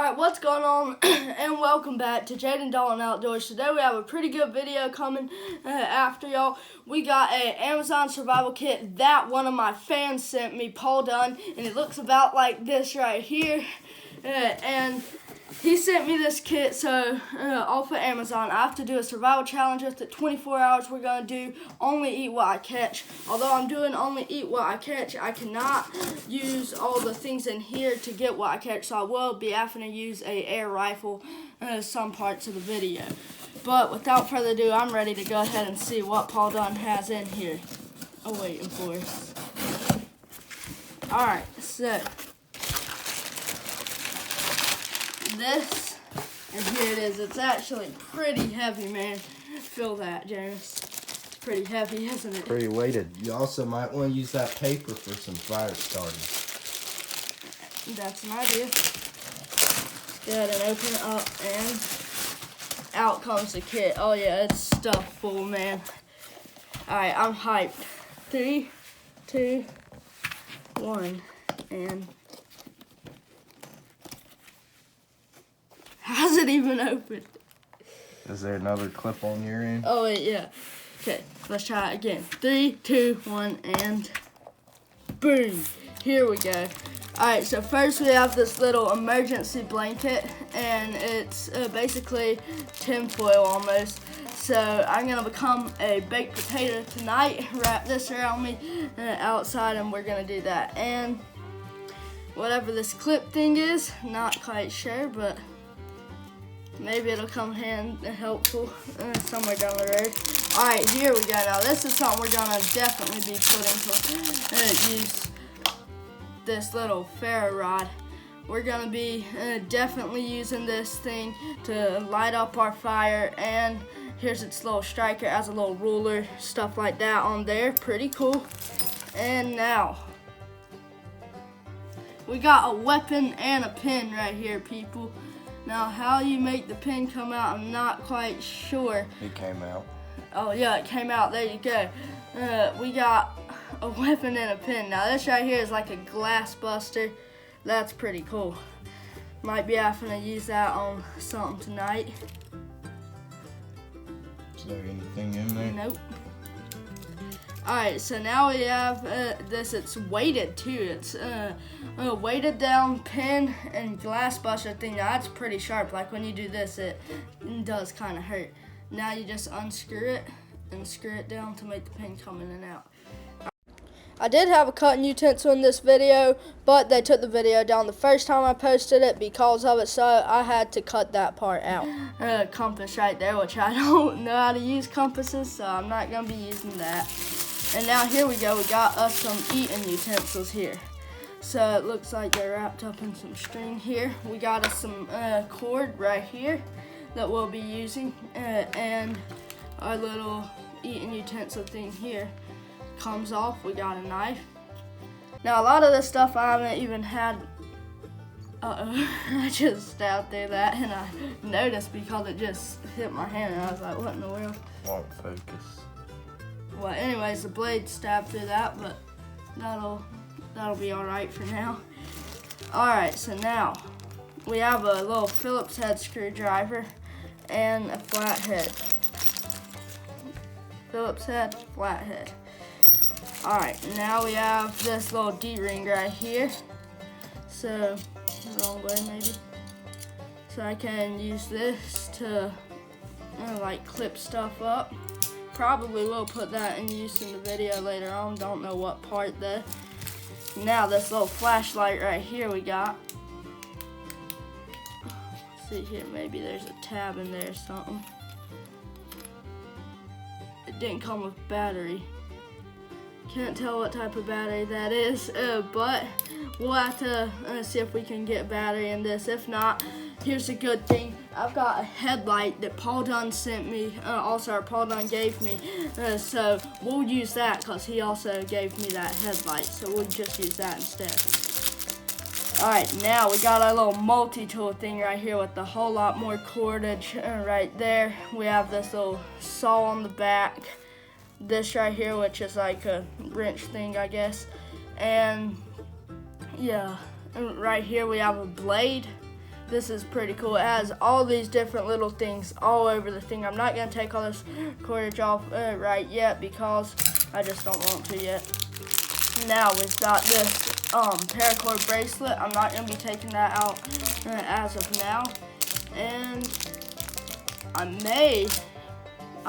Alright, what's going on? And welcome back to Jaden Dalton Outdoors. Today we have a pretty good video coming after y'all. We got an Amazon survival kit that one of my fans sent me, Paul Dunn, and it looks about like this right here. And he sent me this kit, so off of Amazon. I have to do a survival challenge with it. 24 hours we're going to do only eat what I catch. Although I'm doing only eat what I catch, I cannot use all the things in here to get what I catch. So I will be having to use a air rifle some parts of the video. But without further ado, I'm ready to go ahead and see what Paul Dunn has in here. Waiting for us. Alright, so this, and here it is. It's actually pretty heavy, man. Feel that, James. It's pretty heavy, isn't it? Pretty weighted. You also might want to use that paper for some fire starting. That's an idea. Let's go ahead and open it up, and out comes the kit. Oh yeah, it's stuffed full, man. Alright, I'm hyped. 3, 2, 1, and how's it even open? Is there another clip on your end? Oh wait, yeah. Okay, let's try it again. 3, 2, 1, and boom. Here we go. Alright, so first we have this little emergency blanket, and it's basically tinfoil almost. So I'm gonna become a baked potato tonight, wrap this around me outside, and we're gonna do that. And whatever this clip thing is, not quite sure, but maybe it'll come helpful somewhere down the road. Alright, here we go. Now this is something we're gonna definitely be putting to use. This little ferro rod. We're gonna be definitely using this thing to light up our fire, and here's its little striker as a little ruler, stuff like that on there. Pretty cool. And now we got a weapon and a pin right here, people. Now how you make the pin come out, I'm not quite sure. It came out. Oh yeah, it came out. There you go. We got a weapon and a pin. Now this right here is like a glass buster. That's pretty cool. Might be having to use that on something tonight. Is there anything in there? Nope. Alright, so now we have this. It's weighted too. It's a weighted down pin and glass buster thing. Now that's pretty sharp. Like when you do this, it does kind of hurt. Now you just unscrew it and screw it down to make the pin come in and out. I did have a cutting utensil in this video, but they took the video down the first time I posted it because of it, so I had to cut that part out. Compass right there, which I don't know how to use compasses, so I'm not going to be using that. And now here we go, we got us some eating utensils here. So it looks like they're wrapped up in some string here. We got us some cord right here that we'll be using, and our little eating utensil thing here comes off. We got a knife. Now a lot of this stuff I haven't even had. I just stabbed through that, and I noticed because it just hit my hand, and I was like, what in the world? Won't focus. Well, anyways, the blade stabbed through that, but that'll be all right for now. All right, so now we have a little Phillips head screwdriver and a flathead. Phillips head, flathead. All right, now we have this little D-ring right here. So, wrong way maybe. So I can use this to like clip stuff up. Probably will put that in use in the video later on. Don't know what part though. Now this little flashlight right here we got. Let's see here, maybe there's a tab in there or something. It didn't come with battery. Can't tell what type of battery that is, but we'll have to see if we can get battery in this. If not, here's a good thing. I've got a headlight that Paul Dunn sent me, also Paul Dunn gave me, so we'll use that because he also gave me that headlight, so we'll just use that instead. Alright, now we got our little multi-tool thing right here with a whole lot more cordage right there. We have this little saw on the back. This right here, which is like a wrench thing, I guess. And yeah, and right here we have a blade This is pretty cool. It has all these different little things all over the thing. I'm not going to take all this cordage off right yet because I just don't want to yet. Now we've got this paracord bracelet. I'm not going to be taking that out as of now. And I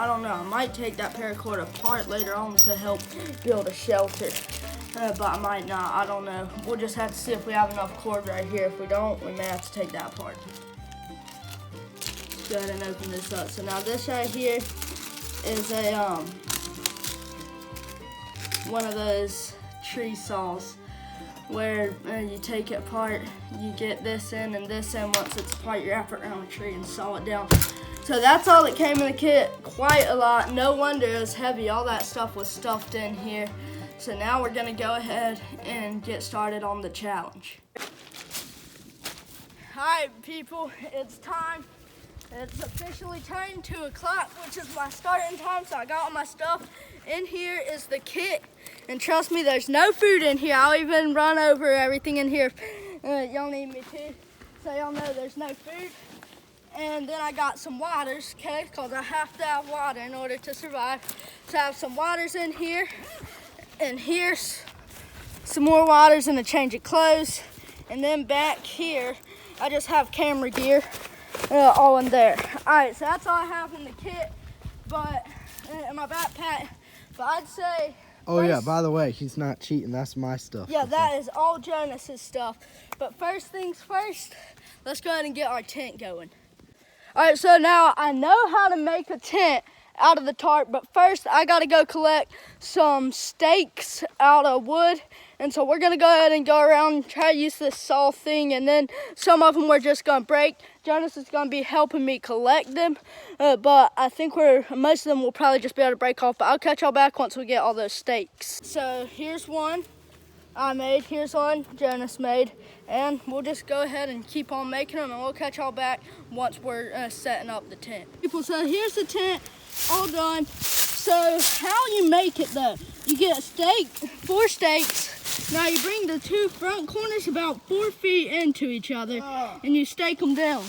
don't know, I might take that paracord apart later on to help build a shelter. But I might not, I don't know. We'll just have to see if we have enough cord right here. If we don't, we may have to take that apart. Let's go ahead and open this up. So now this right here is a one of those tree saws where you take it apart, you get this in and this in. Once it's apart, you wrap it around the tree and saw it down. So that's all that came in the kit, quite a lot. No wonder it was heavy. All that stuff was stuffed in here. So now we're gonna go ahead and get started on the challenge. All right, people, it's time. It's officially turned 2 o'clock, which is my starting time. So I got all my stuff. In here is the kit. And trust me, there's no food in here. I'll even run over everything in here if y'all need me to. So y'all know there's no food. And then I got some waters, okay? Because I have to have water in order to survive. So I have some waters in here. And here's some more waters and a change of clothes. And then back here, I just have camera gear all in there. All right, so that's all I have in the kit, but in my backpack. But I'd say. Oh yeah, by the way, he's not cheating. That's my stuff. Yeah, that is all Jonas's stuff. But first things first, let's go ahead and get our tent going. All right, so now I know how to make a tent out of the tarp, but first I gotta go collect some stakes out of wood. And so we're gonna go ahead and go around and try to use this saw thing, and then some of them we're just gonna break. Jonas is gonna be helping me collect them, but I think most of them will probably just be able to break off, but I'll catch y'all back once we get all those stakes. So here's one I made, here's one Jonas made, and we'll just go ahead and keep on making them, and we'll catch y'all back once we're setting up the tent. People, so here's the tent, all done. So how you make it though, you get a stake, 4 stakes. Now you bring the 2 front corners about 4 feet into each other and you stake them down.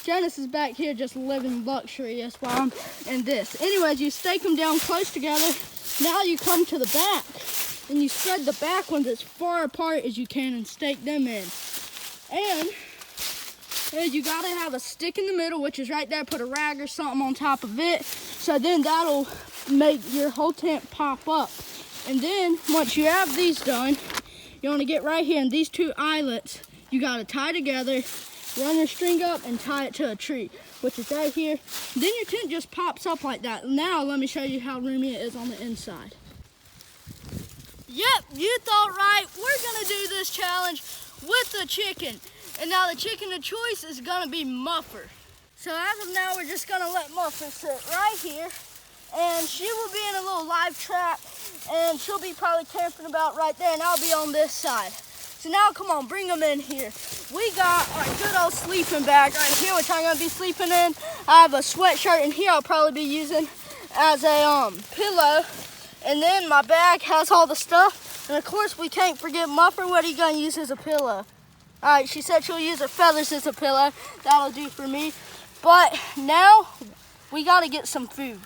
Jonas is back here just living luxury, that's why I'm in this. Anyways, you stake them down close together. Now you come to the back and you spread the back ones as far apart as you can and stake them in. And you gotta have a stick in the middle, which is right there. Put a rag or something on top of it. So then that'll make your whole tent pop up. And then once you have these done, you want to get right here, and these 2 eyelets you got to tie together, run your string up and tie it to a tree, which is right here. Then your tent just pops up like that. Now let me show you how roomy it is on the inside. Yep, you thought right. We're going to do this challenge with the chicken. And now the chicken of choice is going to be Muffer. So as of now, we're just going to let Muffer sit right here. And she will be in a little live trap, and she'll be probably camping about right there, and I'll be on this side. So now, come on, bring them in here. We got our good old sleeping bag right here, which I'm gonna be sleeping in. I have a sweatshirt in here I'll probably be using as a pillow. And then my bag has all the stuff. And of course, we can't forget Muffer. What are you gonna use as a pillow? All right, she said she'll use her feathers as a pillow. That'll do for me. But now, we gotta get some food.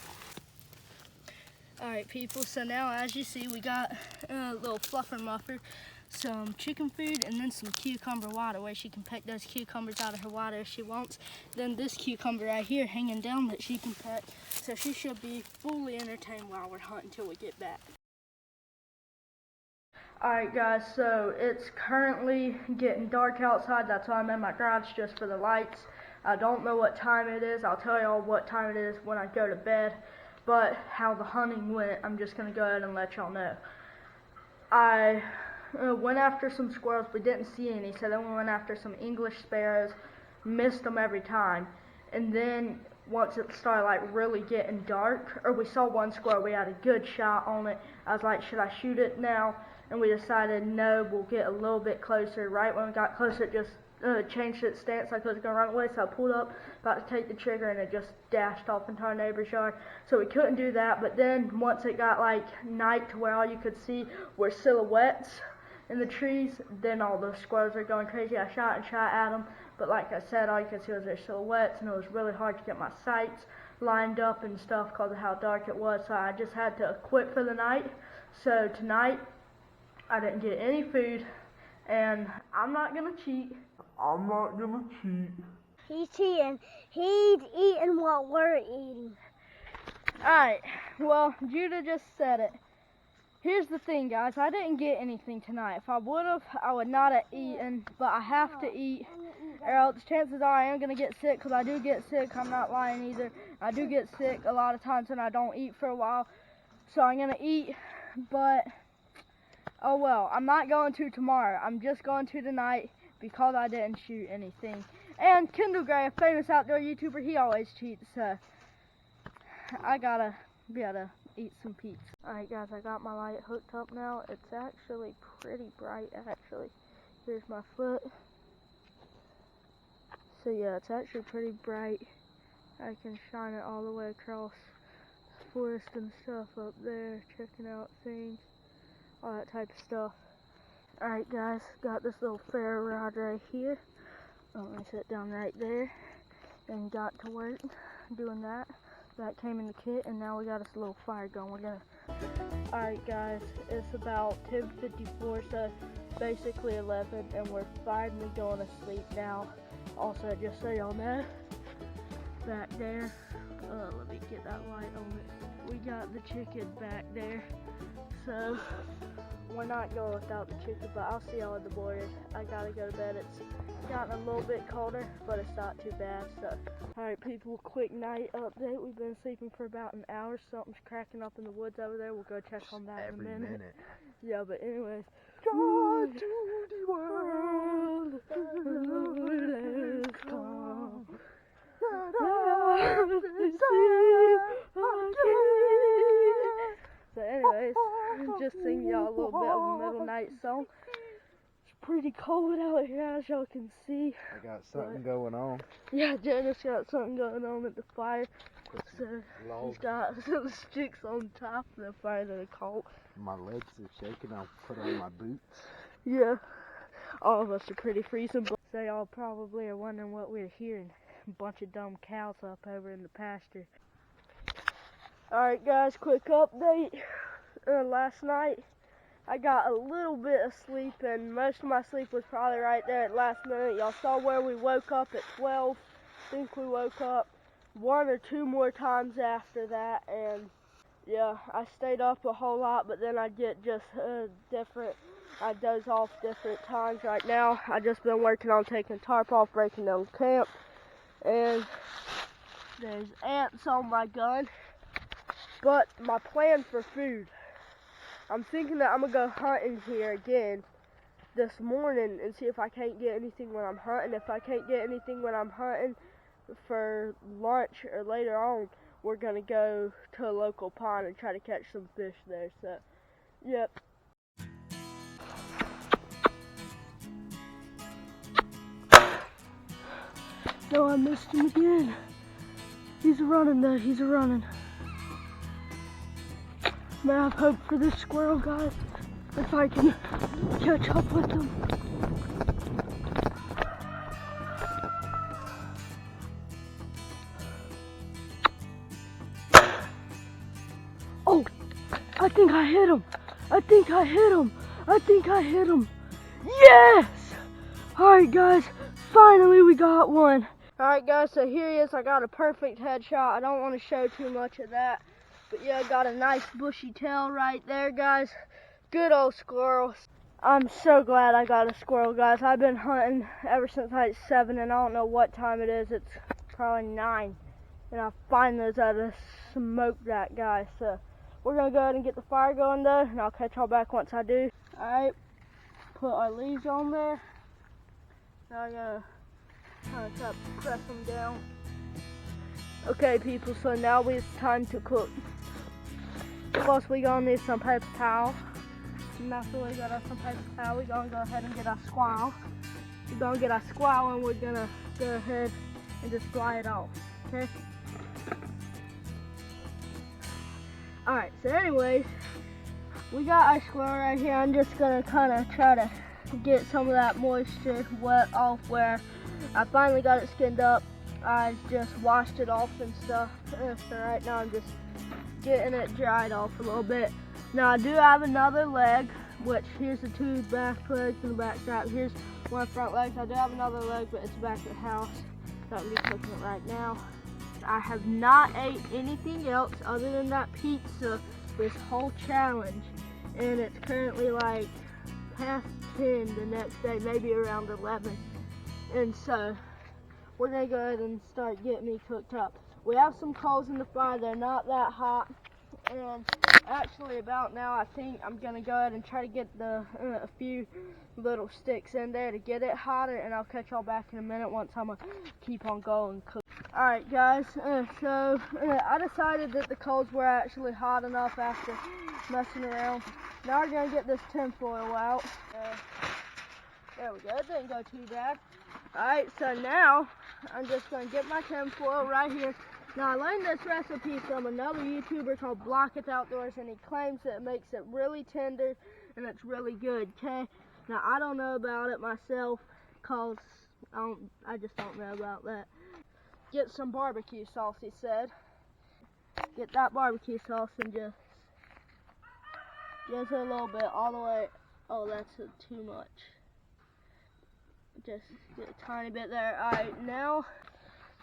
All right, people, so now as you see, we got a little fluffer Muffer, some chicken food, and then some cucumber water where she can peck those cucumbers out of her water if she wants. Then this cucumber right here hanging down that she can peck. So she should be fully entertained while we're hunting until we get back. All right, guys, so it's currently getting dark outside. That's why I'm in my garage just for the lights. I don't know what time it is. I'll tell y'all what time it is when I go to bed. But how the hunting went, I'm just going to go ahead and let y'all know. I went after some squirrels. We didn't see any, so then we went after some English sparrows. Missed them every time. And then once it started like really getting dark, or we saw one squirrel, we had a good shot on it. I was like, should I shoot it now? And we decided, no, we'll get a little bit closer. Right when we got closer, it just changed its stance like it was going to run away, so I pulled up, about to take the trigger, and it just dashed off into our neighbor's yard. So we couldn't do that, but then once it got like night to where all you could see were silhouettes, in the trees, then all those squirrels are going crazy. I shot and shot at them, but like I said, all you could see was their silhouettes, and it was really hard to get my sights lined up and stuff because of how dark it was, so I just had to quit for the night. So tonight, I didn't get any food, and I'm not gonna cheat. He's cheating. He's eating what we're eating. Alright, well, Judah just said it. Here's the thing, guys. I didn't get anything tonight. If I would've, I would not have eaten, but I have to eat, or else chances are I am gonna get sick, because I do get sick. I'm not lying either. I do get sick a lot of times when I don't eat for a while, so I'm gonna eat, but oh well. I'm not going to tomorrow. I'm just going to tonight because I didn't shoot anything. And Kendall Gray, a famous outdoor YouTuber, he always cheats, so I gotta be able to eat some pizza. Alright guys, I got my light hooked up now. It's actually pretty bright, actually. Here's my foot. So yeah, it's actually pretty bright. I can shine it all the way across the forest and stuff up there, checking out things, all that type of stuff. Alright guys, got this little ferro rod right here. I'm gonna sit down right there, and got to work doing that. That came in the kit, and now we got us a little fire going. Alright guys, it's about 10:54, so basically 11, and we're finally going to sleep now. Also, just so y'all know, back there, let me get that light on it. We got the chicken back there, so we're not going without the chicken, but I'll see y'all in the morning. I gotta go to bed. It's gotten a little bit colder, but it's not too bad. So, alright people, quick night update. We've been sleeping for about an hour. Something's cracking up in the woods over there. We'll go check on that in a minute. Yeah, but anyways. God to the world, the Lord has come. So anyways, just sing y'all a little bit of a middle night song. It's pretty cold out here, as y'all can see. I got something going on. Yeah, Dennis got something going on at the fire. So he's got some sticks on top of the fire that are cold. My legs are shaking. I'll put on my boots. Yeah, all of us are pretty freezing. But so y'all probably are wondering what we're hearing. A bunch of dumb cows up over in the pasture. Alright guys, quick update. Last night, I got a little bit of sleep, and most of my sleep was probably right there at last minute. Y'all saw where we woke up at 12. I think we woke up one or two more times after that, and yeah, I stayed up a whole lot, but then I get just I doze off different times. Right now, I just been working on taking tarp off, breaking down camp, and there's ants on my gun. But my plan for food, I'm thinking that I'm gonna go hunting here again this morning and see if I can't get anything when I'm hunting. If I can't get anything when I'm hunting for lunch or later on, we're gonna go to a local pond and try to catch some fish there. So, yep. No, I missed him again. He's running though, he's running. Man, I have hope for this squirrel, guys, if I can catch up with him. Oh, I think I hit him. I think I hit him. Yes! Alright guys, finally we got one. Alright guys, so here he is. I got a perfect headshot. I don't want to show too much of that. But yeah, got a nice bushy tail right there, guys. Good old squirrel. I'm so glad I got a squirrel, guys. I've been hunting ever since I was 7, and I don't know what time it is. It's probably 9. And I finally was able to smoke that guy. So we're going to go ahead and get the fire going, though, and I'll catch y'all back once I do. Alright, put our leaves on there. Now I'm going to kind of try to press them down. Okay, people, so now it's time to cook. Plus, we gonna need some paper towel. And after we got us some paper towel, we're gonna go ahead and get our squirrel. We're gonna get our squirrel, and we're gonna go ahead and just fly it off, okay? Alright, so anyways, We got our squirrel right here. I'm just gonna kind of try to get some of that moisture wet off where I finally got it skinned up. I just washed it off and stuff. So right now I'm just getting it dried off a little bit. Now I do have another leg, which here's the two back legs and the back strap. Here's one front leg. I do have another leg, but it's back at the house. So I'm just cooking it right now. I have not ate anything else other than that pizza this whole challenge. And it's currently like past 10 the next day, maybe around 11. And so we're gonna go ahead and start getting me cooked up. We have some coals in the fire, they're not that hot. And actually about now I think I'm gonna go ahead and try to get a few little sticks in there to get it hotter, and I'll catch y'all back in a minute once I'm gonna keep on going cook. Alright guys, so I decided that the coals were actually hot enough after messing around. Now we're gonna get this tinfoil out. There we go, it didn't go too bad. Alright, so now I'm just gonna get my tinfoil right here. Now I learned this recipe from another YouTuber called Blocketh Outdoors, and he claims that it makes it really tender and it's really good, okay? Now I don't know about it myself, cause I just don't know about that. Get some barbecue sauce, he said. Get that barbecue sauce and just a little bit all the way. Oh, that's too much. Just get a tiny bit there. Alright, now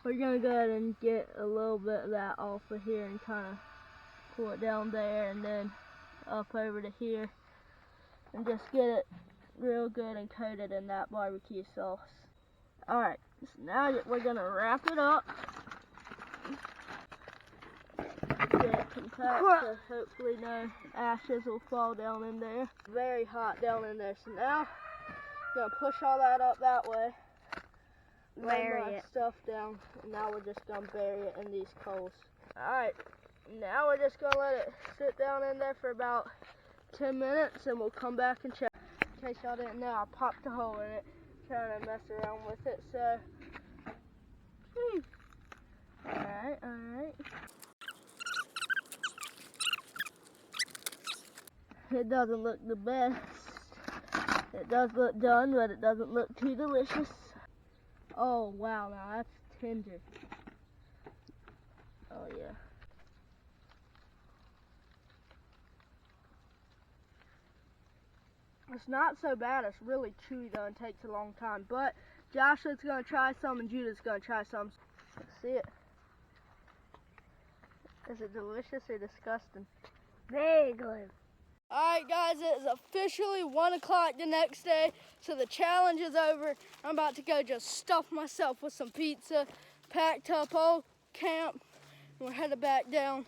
we're gonna go ahead and get a little bit of that off of here and kind of pull it down there and then up over to here and just get it real good and coated in that barbecue sauce. Alright, so now we're gonna wrap it up. Get it compact so hopefully no ashes will fall down in there. Very hot down in there. So now I'm gonna push all that up that way. Lay my stuff down, and now we're just gonna bury it in these coals. Alright, now we're just gonna let it sit down in there for about 10 minutes and we'll come back and check. In case y'all didn't know, I popped a hole in it trying to mess around with it, so alright. It doesn't look the best. It does look done, but it doesn't look too delicious. Oh wow, now that's tender. Oh yeah. It's not so bad, it's really chewy though and takes a long time. But Joshua's gonna try some and Judah's gonna try some. Let's see it. Is it delicious or disgusting? Very good. Alright guys, it is officially 1 o'clock the next day, so the challenge is over. I'm about to go just stuff myself with some pizza, packed up old camp, and we're headed back down.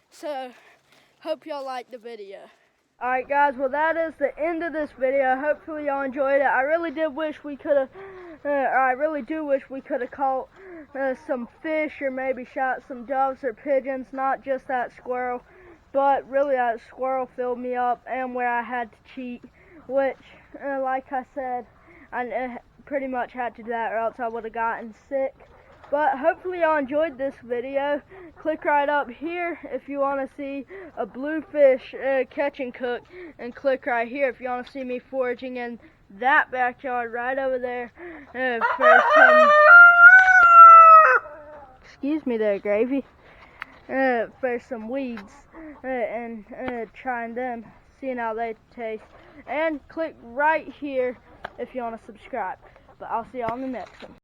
So, hope y'all liked the video. Alright guys, well that is the end of this video. Hopefully y'all enjoyed it. I really do wish we could have caught some fish or maybe shot some doves or pigeons, not just that squirrel. But really that squirrel filled me up and where I had to cheat, which like I said, I pretty much had to do that or else I would have gotten sick. But hopefully y'all enjoyed this video. Click right up here if you want to see a bluefish catch and cook, and click right here if you want to see me foraging in that backyard right over there for some, excuse me there, Gravy, for some weeds and trying them, seeing how they taste. And click right here if you want to subscribe. But I'll see y'all in the next one.